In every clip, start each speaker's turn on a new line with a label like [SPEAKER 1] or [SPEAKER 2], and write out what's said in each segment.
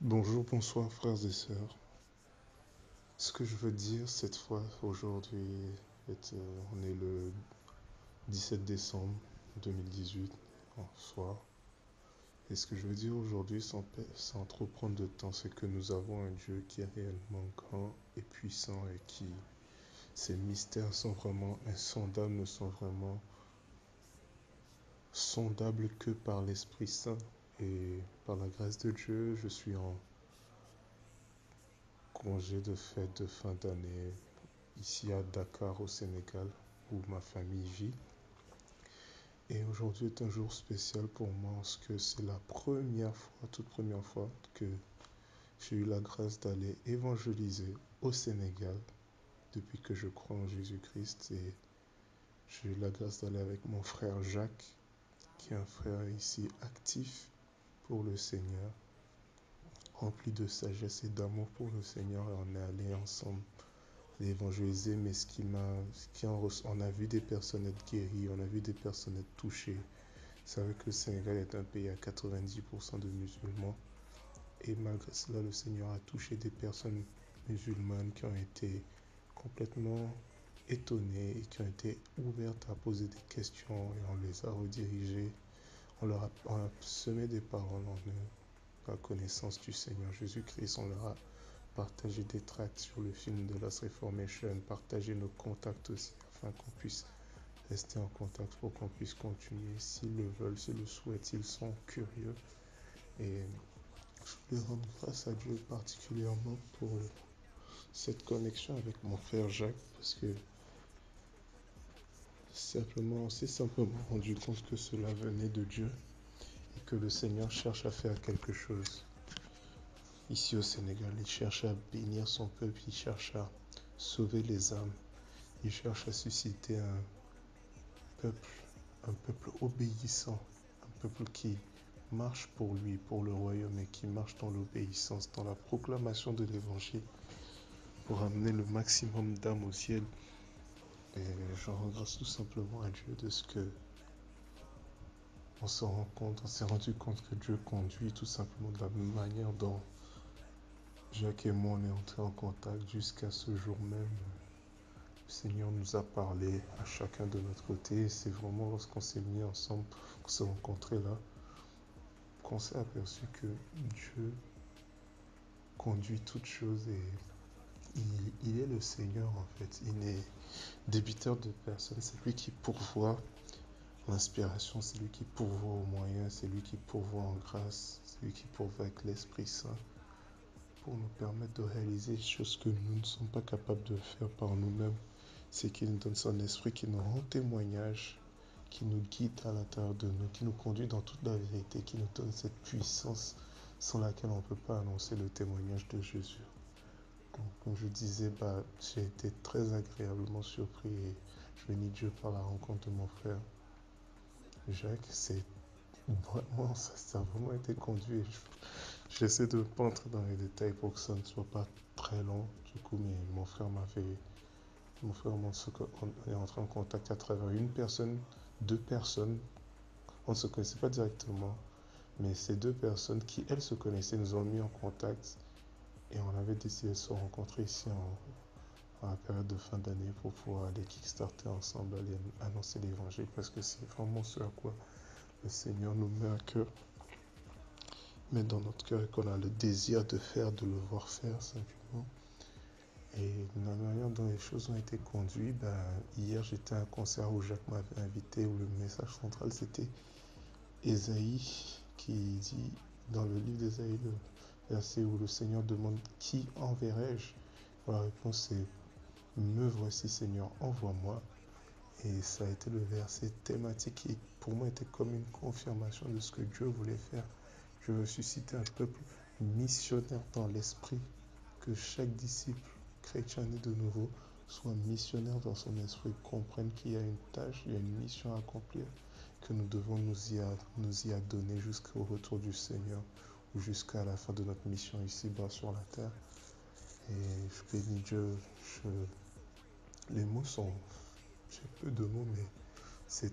[SPEAKER 1] Bonjour, bonsoir frères et sœurs. Ce que je veux dire cette fois, aujourd'hui, on est le 17 décembre 2018, en soir. Et ce que je veux dire aujourd'hui, sans trop prendre de temps, c'est que nous avons un Dieu qui est réellement grand et puissant et qui, ses mystères sont vraiment insondables, ne sont vraiment sondables que par l'Esprit Saint. Et par la grâce de Dieu, je suis en congé de fête de fin d'année ici à Dakar au Sénégal où ma famille vit. Et aujourd'hui est un jour spécial pour moi parce que c'est la première fois, toute première fois que j'ai eu la grâce d'aller évangéliser au Sénégal depuis que je crois en Jésus-Christ. Et j'ai eu la grâce d'aller avec mon frère Jacques, qui est un frère ici actif pour le Seigneur, rempli de sagesse et d'amour pour le Seigneur. Et on est allé ensemble évangéliser, mais on a vu des personnes être guéries, on a vu des personnes être touchées. Vous savez que le Sénégal est un pays à 90% de musulmans, et malgré cela, le Seigneur a touché des personnes musulmanes qui ont été complètement étonnées et qui ont été ouvertes à poser des questions, et on les a redirigées, on a semé des paroles en eux, la connaissance du Seigneur Jésus-Christ. On leur a partager des tracts sur le film de Last Reformation, partager nos contacts aussi afin qu'on puisse rester en contact pour qu'on puisse continuer s'ils le veulent, s'ils le souhaitent, s'ils sont curieux. Et je voulais rendre grâce à Dieu particulièrement pour cette connexion avec mon frère Jacques parce que on s'est simplement rendu compte que cela venait de Dieu et que le Seigneur cherche à faire quelque chose. Ici au Sénégal, il cherche à bénir son peuple, il cherche à sauver les âmes. Il cherche à susciter peuple, un peuple obéissant, un peuple qui marche pour lui, pour le royaume et qui marche dans l'obéissance, dans la proclamation de l'évangile pour amener le maximum d'âmes au ciel. Et je rends grâce tout simplement à Dieu de ce que on s'est rendu compte que Dieu conduit tout simplement de la même manière dont Jacques et moi on est entrés en contact jusqu'à ce jour même. Le Seigneur nous a parlé à chacun de notre côté et c'est vraiment lorsqu'on s'est mis ensemble, qu'on s'est rencontrés là, qu'on s'est aperçu que Dieu conduit toutes choses et il est le Seigneur en fait. Il n'est débiteur de personne, c'est lui qui pourvoit l'inspiration, c'est lui qui pourvoit aux moyens, c'est lui qui pourvoit en grâce, c'est lui qui pourvoit avec l'Esprit Saint pour nous permettre de réaliser des choses que nous ne sommes pas capables de faire par nous-mêmes. C'est qu'il nous donne son esprit qui nous rend témoignage, qui nous guide à l'intérieur de nous, qui nous conduit dans toute la vérité, qui nous donne cette puissance sans laquelle on ne peut pas annoncer le témoignage de Jésus. Donc, comme je disais, j'ai été très agréablement surpris et je bénis Dieu par la rencontre de mon frère Jacques. Ça a vraiment été conduit. J'essaie de ne pas entrer dans les détails pour que ça ne soit pas très long. Du coup, mais mon frère on est entré en contact à travers une personne, deux personnes. On ne se connaissait pas directement, mais ces deux personnes qui, elles, se connaissaient, nous ont mis en contact et on avait décidé de se rencontrer ici en la période de fin d'année pour pouvoir aller kickstarter ensemble, aller annoncer l'évangile parce que c'est vraiment ce à quoi le Seigneur nous met à cœur, met dans notre cœur et qu'on a le désir de faire, de le voir faire simplement. Et la manière dont les choses ont été conduites, hier j'étais à un concert où Jacques m'avait invité, où le message central c'était Ésaïe qui dit dans le livre d'Ésaïe, le verset où le Seigneur demande qui enverrai-je. La réponse est me voici Seigneur, envoie-moi. Et ça a été le verset thématique qui pour moi était comme une confirmation de ce que Dieu voulait faire. Dieu veut susciter un peuple missionnaire dans l'esprit, que chaque disciple chrétien né de nouveau soit missionnaire dans son esprit, comprenne qu'il y a une tâche, il y a une mission à accomplir, que nous devons nous y adonner jusqu'au retour du Seigneur ou jusqu'à la fin de notre mission ici-bas sur la terre. Et je bénis Dieu, les mots sont, j'ai peu de mots, mais c'est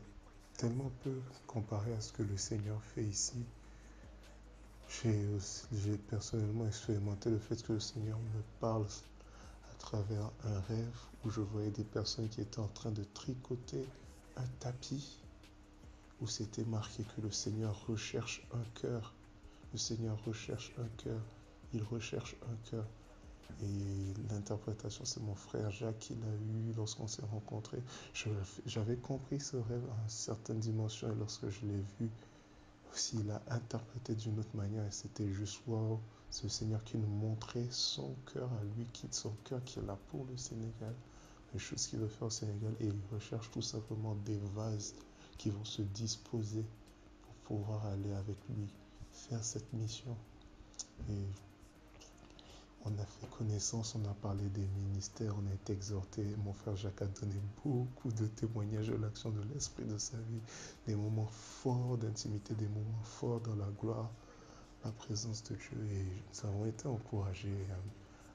[SPEAKER 1] tellement peu comparé à ce que le Seigneur fait ici. J'ai personnellement expérimenté le fait que le Seigneur me parle à travers un rêve où je voyais des personnes qui étaient en train de tricoter un tapis où c'était marqué que le Seigneur recherche un cœur. Le Seigneur recherche un cœur. Il recherche un cœur. Et l'interprétation, c'est mon frère Jacques qui l'a eu lorsqu'on s'est rencontrés. J'avais compris ce rêve à une certaine dimension et lorsque je l'ai vu, aussi il a interprété d'une autre manière et c'était juste wow. C'est le Seigneur qui nous montrait son cœur à lui, son cœur qu'il a pour le Sénégal, les choses qu'il veut faire au Sénégal et il recherche tout simplement des vases qui vont se disposer pour pouvoir aller avec lui faire cette mission. Et on a fait connaissance, on a parlé des ministères, on a été exhorté. Mon frère Jacques a donné beaucoup de témoignages de l'action de l'Esprit de sa vie, des moments forts d'intimité, des moments forts dans la gloire, la présence de Dieu. Et nous avons été encouragés.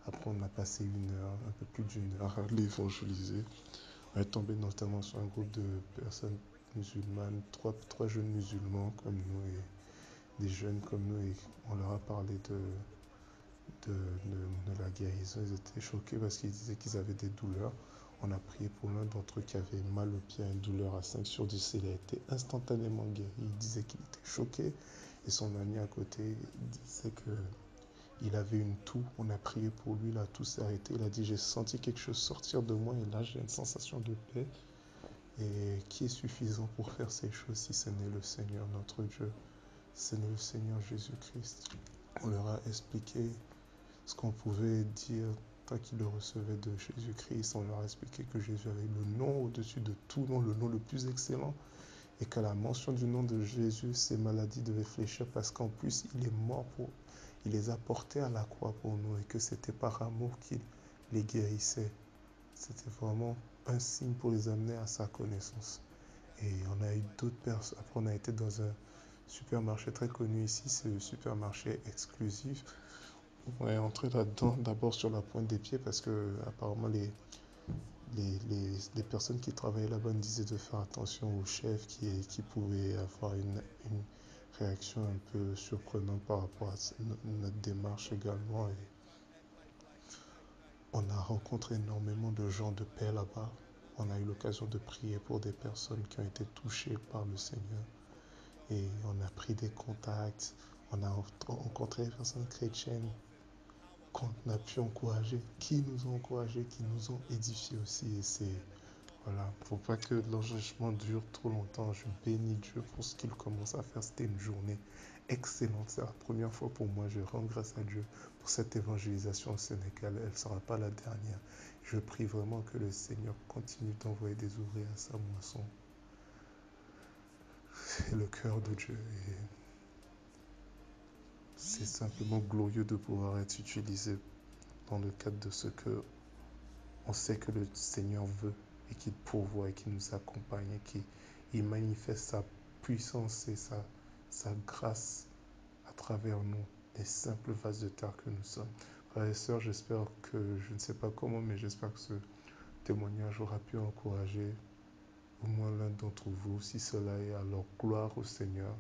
[SPEAKER 1] Après, on a passé une heure, un peu plus d'une heure à l'évangéliser. On est tombé notamment sur un groupe de personnes musulmanes, trois jeunes musulmans comme nous et des jeunes comme nous. Et on leur a parlé de la guérison. Ils étaient choqués parce qu'ils disaient qu'ils avaient des douleurs. On a prié pour l'un d'entre eux qui avait mal au pied, une douleur à 5 sur 10. Il a été instantanément guéri. Il disait qu'il était choqué. Et son ami à côté disait qu'il avait une toux. On a prié pour lui, la toux s'est arrêtée. Il a dit, j'ai senti quelque chose sortir de moi et là j'ai une sensation de paix. Et qui est suffisant pour faire ces choses si ce n'est le Seigneur notre Dieu, ce n'est le Seigneur Jésus-Christ. On leur a expliqué ce qu'on pouvait dire tant qu'ils le recevaient de Jésus-Christ. On leur a expliqué que Jésus avait le nom au-dessus de tout nom, le nom le plus excellent, et qu'à la mention du nom de Jésus, ces maladies devaient fléchir parce qu'en plus, il est mort pour, il les a portés à la croix pour nous et que c'était par amour qu'il les guérissait. C'était vraiment un signe pour les amener à sa connaissance. Et on a eu d'autres personnes. Après, on a été dans un supermarché très connu ici, c'est le supermarché exclusif. On est entré là-dedans d'abord sur la pointe des pieds parce que apparemment les personnes qui travaillaient là-bas nous disaient de faire attention aux chefs qui pouvaient avoir une réaction un peu surprenante par rapport à notre démarche également. Et on a rencontré énormément de gens de paix là-bas. On a eu l'occasion de prier pour des personnes qui ont été touchées par le Seigneur. Et on a pris des contacts. On a rencontré des personnes chrétiennes qu'on a pu encourager, qui nous ont encouragés, qui nous ont édifiés aussi. Et c'est, voilà, faut pas que l'enregistrement dure trop longtemps. Je bénis Dieu pour ce qu'il commence à faire. C'était une journée excellente. C'est la première fois pour moi. Je rends grâce à Dieu pour cette évangélisation au Sénégal. Elle ne sera pas la dernière. Je prie vraiment que le Seigneur continue d'envoyer des ouvriers à sa moisson. C'est le cœur de Dieu. Et c'est simplement glorieux de pouvoir être utilisé dans le cadre de ce que on sait que le Seigneur veut et qu'il pourvoit et qu'il nous accompagne et qu'il manifeste sa puissance et sa grâce à travers nous, les simples vases de terre que nous sommes. Frères et sœurs, j'espère que, je ne sais pas comment, mais j'espère que ce témoignage aura pu encourager au moins l'un d'entre vous. Si cela est, alors gloire au Seigneur.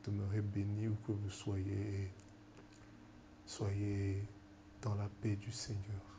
[SPEAKER 1] Demeurez bénis où que vous soyez. Soyez dans la paix du Seigneur.